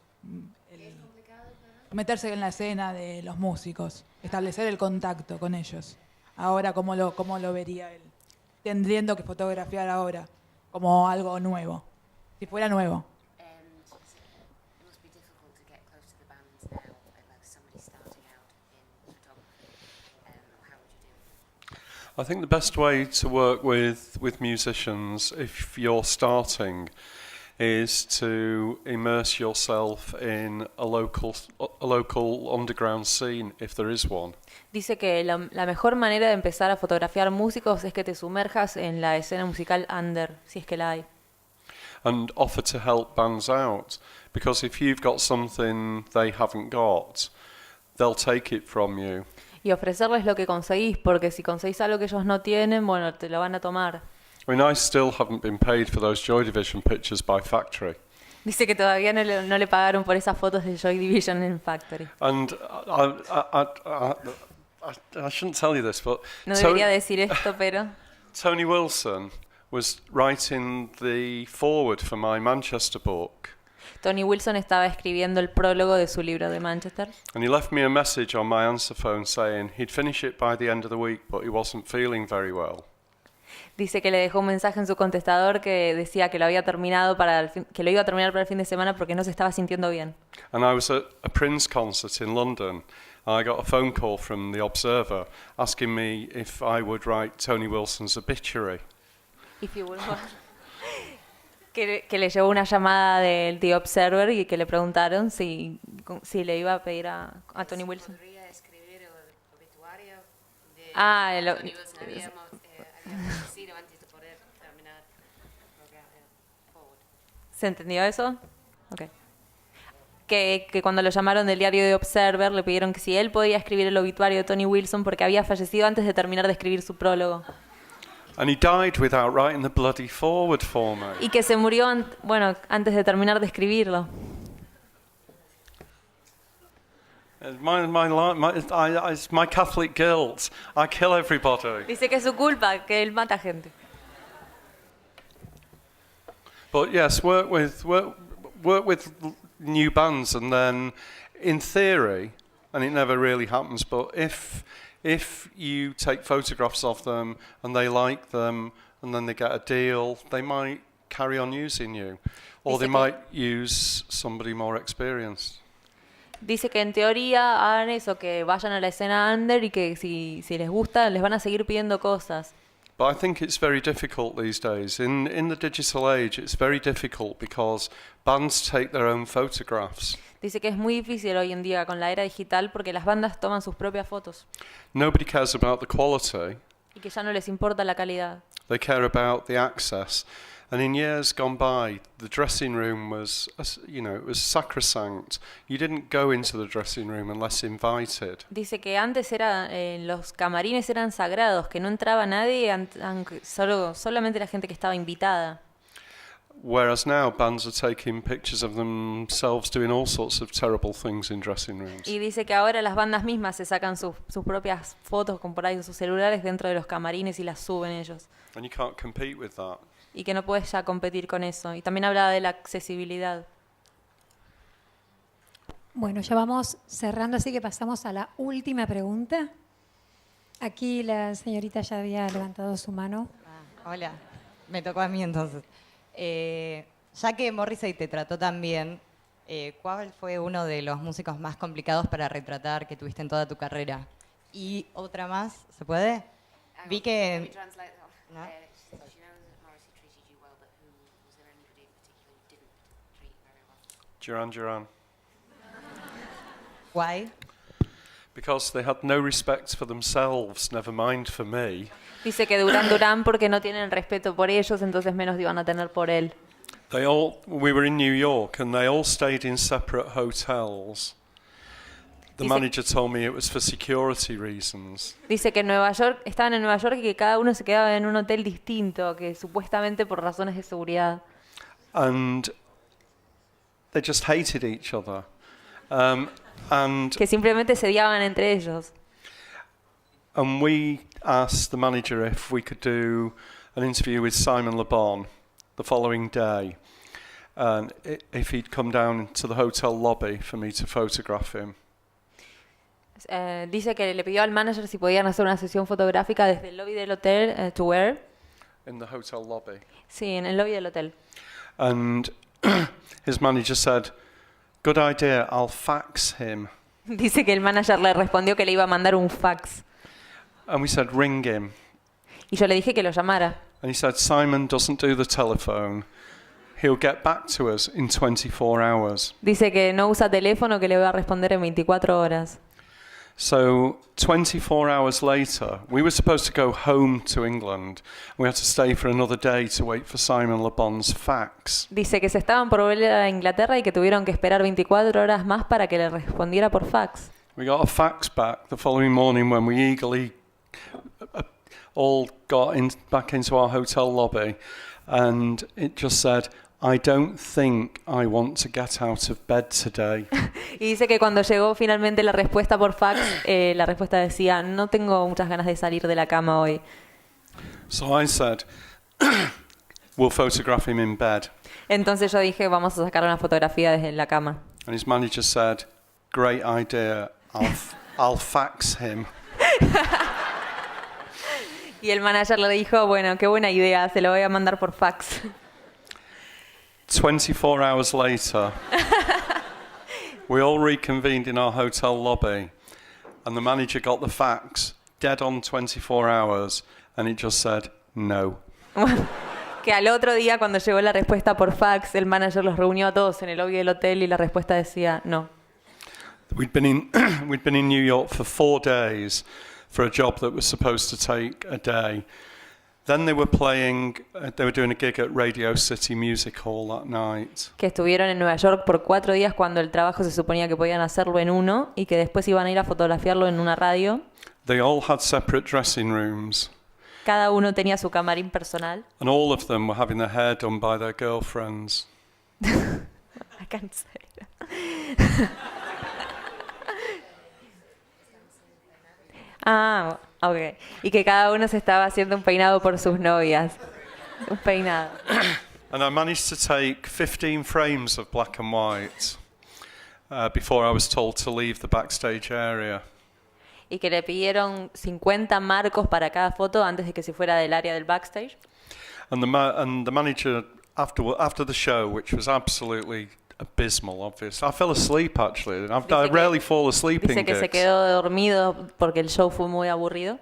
Meterse en la escena de los músicos, establecer el contacto con ellos. Ahora, ¿cómo lo vería él? Tendriendo que fotografiar ahora, como algo nuevo, si fuera nuevo. I think the best way to work with musicians, if you're starting, is to immerse yourself in a local underground scene, if there is one. Dice que la mejor manera de empezar a fotografiar músicos es que te sumerjas en la escena musical under, si es que la hay. And offer to help bands out, because if you've got something they haven't got, they'll take it from you. Y ofrecerles lo que conseguís, porque si conseguís algo que ellos no tienen, bueno, te lo van a tomar. I mean, I still haven't been paid for those Joy Division pictures by Factory. Dice que todavía no le pagaron por esas fotos de Joy Division en Factory. And I shouldn't tell you this, but No debería decir esto, pero Tony Wilson was writing the foreword for my Manchester book. Tony Wilson estaba escribiendo el prólogo de su libro de Manchester. And he left me a message on my answer phone saying he'd finish it by the end of the week, but he wasn't feeling very well. Dice que le dejó un mensaje en su contestador que decía que lo había terminado que lo iba a terminar para el fin de semana porque no se estaba sintiendo bien. And I was at a Prince concert in London. And I got a phone call from the Observer asking me if I would write Tony Wilson's obituary. Que le llegó una llamada del The Observer y que le preguntaron si le iba a pedir a Tony Wilson. Tony Wilson habíamos decidido antes de poder terminar el programa. ¿Se entendió eso? Okay. Que cuando lo llamaron del diario The Observer le pidieron que si él podía escribir el obituario de Tony Wilson porque había fallecido antes de terminar de escribir su prólogo. And he died without writing the bloody forward for me. Y que se murió antes de terminar de escribirlo. It's my Catholic guilt. I kill everybody. Dice que es su culpa, que él mata gente. But yes, work with new bands, and then, in theory, and it never really happens, but if you take photographs of them and they like them, and then they get a deal, they might carry on using you, or they might use somebody more experienced. Dice que en teoría hagan eso, que vayan a la escena under y que si les gusta les van a seguir pidiendo cosas. But I think it's very difficult these days. In the digital age, it's very difficult because bands take their own photographs. Dice que es muy difícil hoy en día con la era digital porque las bandas toman sus propias fotos. Nobody cares about the quality. Y que ya no les importa la calidad. They care about the access. And in years gone by, the dressing room was, it was sacrosanct. You didn't go into the dressing room unless invited. Dice que antes los camarines eran sagrados, que no entraba nadie, solamente la gente que estaba invitada. Whereas now bands are taking pictures of themselves doing all sorts of terrible things in dressing rooms. Y dice que ahora las bandas mismas se sacan sus propias fotos con por ahí sus celulares dentro de los camarines y las suben ellos. And you can't compete with that. Y que no puedes ya competir con eso. Y también hablaba de la accesibilidad. Bueno, ya vamos cerrando, así que pasamos a la última pregunta. Aquí la señorita ya había levantado su mano. Hola, me tocó a mí entonces. Ya que Morrissey te trató tan bien, ¿cuál fue uno de los músicos más complicados para retratar que tuviste en toda tu carrera? Y otra más, ¿se puede? Vi que... ¿no? Duran. Why? Because they had no respect for themselves, never mind for me. Dice que Duran porque no tienen respeto por ellos, entonces menos iban a tener por él. We were in New York and they all stayed in separate hotels. The manager told me it was for security reasons. Dice que estaban en Nueva York y que cada uno se quedaba en un hotel distinto, que supuestamente por razones de seguridad. And they just hated each other. Que simplemente se odiaban entre ellos. And we asked the manager if we could do an interview with Simon Le Bon the following day, and if he'd come down to the hotel lobby for me to photograph him. Dice que le pidió al manager si podían hacer una sesión fotográfica desde el lobby del hotel to where? In the hotel lobby. Sí, en el lobby del hotel. And his manager said, "Good idea, I'll fax him." Dice que el manager le respondió que le iba a mandar un fax. And we said, "Ring him." Y yo le dije que lo llamara. And he said, "Simon doesn't do the telephone. He'll get back to us in 24 hours." Dice que no usa teléfono, que le va a responder en 24 horas. So 24 hours later, we were supposed to go home to England. We had to stay for another day to wait for Simon Le Bon's fax. Dice que se estaban por volver a Inglaterra y que tuvieron que esperar 24 horas más para que le respondiera por fax. We got a fax back the following morning when we eagerly all got back into our hotel lobby, and it just said, "I don't think I want to get out of bed today." Y dice que cuando llegó finalmente la respuesta por fax, la respuesta decía, no tengo muchas ganas de salir de la cama hoy. So I said, "We'll photograph him in bed." Entonces yo dije, vamos a sacar una fotografía desde la cama. And his manager said, "Great idea, I'll fax him." Y el manager le dijo, bueno, qué buena idea, se lo voy a mandar por fax. 24 hours later, we all reconvened in our hotel lobby, and the manager got the fax dead on 24 hours, and it just said, "No." Que al otro día, cuando llegó la respuesta por fax, el manager los reunió a todos en el lobby del hotel y la respuesta decía, no. We'd been in New York for 4 days for a job that was supposed to take a day. Then they were doing a gig at Radio City Music Hall that night. Que estuvieron en Nueva York por 4 días cuando el trabajo se suponía que podían hacerlo en uno y que después iban a ir a fotografiarlo en una radio. They all had separate dressing rooms. Cada uno tenía su camarín personal. And all of them were having their hair done by their girlfriends. I can't say that. Ok. Y que cada uno se estaba haciendo un peinado por sus novias. Un peinado. And I managed to take 15 frames of black and white before I was told to leave the backstage area. Y que le pidieron 50 marcos para cada foto antes de que se fuera del área del backstage. And the manager, after the show, which was absolutely abysmal, obviously. I fell asleep, actually. I rarely fall asleep in Dice que gigs. se quedó dormido porque el show fue muy aburrido.